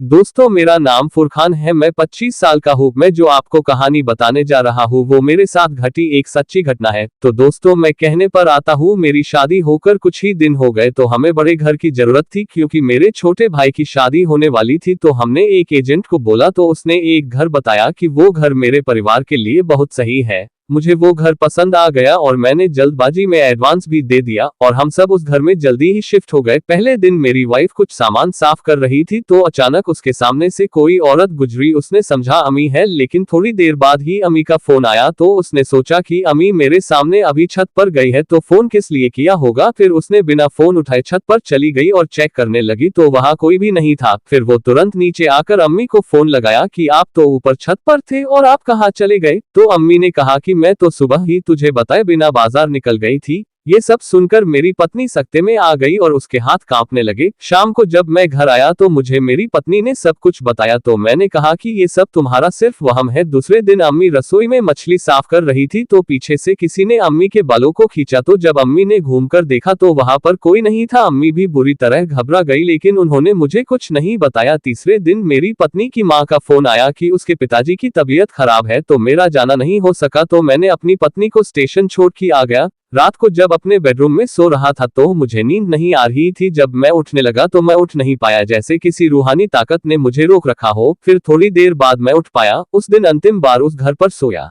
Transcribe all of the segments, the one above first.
दोस्तों, मेरा नाम फुरखान है। मैं 25 साल का हूँ। मैं जो आपको कहानी बताने जा रहा हूँ वो मेरे साथ घटी एक सच्ची घटना है। तो दोस्तों, मैं कहने पर आता हूँ, मेरी शादी होकर कुछ ही दिन हो गए तो हमें बड़े घर की जरूरत थी, क्योंकि मेरे छोटे भाई की शादी होने वाली थी। तो हमने एक एजेंट को बोला तो उसने एक घर बताया कि वो घर मेरे परिवार के लिए बहुत सही है। मुझे वो घर पसंद आ गया और मैंने जल्दबाजी में एडवांस भी दे दिया और हम सब उस घर में जल्दी ही शिफ्ट हो गए। पहले दिन मेरी वाइफ कुछ सामान साफ कर रही थी तो अचानक उसके सामने से कोई औरत गुजरी। उसने समझा अम्मी है, लेकिन थोड़ी देर बाद ही अम्मी का फोन आया तो उसने सोचा कि अम्मी मेरे सामने अभी छत पर गई है तो फोन किस लिए किया होगा। फिर उसने बिना फोन उठाए छत पर चली गई और चेक करने लगी तो वहां कोई भी नहीं था। फिर वो तुरंत नीचे आकर अम्मी को फोन लगाया कि आप तो ऊपर छत पर थे और आप कहाँ चले गए। तो अम्मी ने कहा कि मैं तो सुबह ही तुझे बताए बिना बाजार निकल गई थी। ये सब सुनकर मेरी पत्नी सख्ते में आ गई और उसके हाथ कांपने लगे। शाम को जब मैं घर आया तो मुझे मेरी पत्नी ने सब कुछ बताया तो मैंने कहा कि ये सब तुम्हारा सिर्फ वहम है। दूसरे दिन अम्मी रसोई में मछली साफ कर रही थी तो पीछे से किसी ने अम्मी के बालों को खींचा तो जब अम्मी ने घूमकर देखा तो वहां पर कोई नहीं था। अम्मी भी बुरी तरह घबरा गई, लेकिन उन्होंने मुझे कुछ नहीं बताया। तीसरे दिन मेरी पत्नी की मां का फोन आया कि उसके पिताजी की तबीयत खराब है तो मेरा जाना नहीं हो सका। तो मैंने अपनी पत्नी को स्टेशन छोड़ के आ गया। रात को जब अपने बेडरूम में सो रहा था तो मुझे नींद नहीं आ रही थी। जब मैं उठने लगा तो मैं उठ नहीं पाया, जैसे किसी रूहानी ताकत ने मुझे रोक रखा हो। फिर थोड़ी देर बाद मैं उठ पाया। उस दिन अंतिम बार उस घर पर सोया।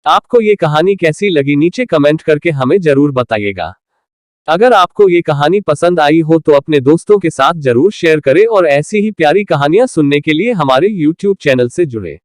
आपको ये कहानी कैसी लगी नीचे कमेंट करके हमें जरूर बताइएगा। अगर आपको ये कहानी पसंद आई हो तो अपने दोस्तों के साथ जरूर शेयर करें और ऐसी ही प्यारी कहानियां सुनने के लिए हमारे YouTube चैनल से जुड़े।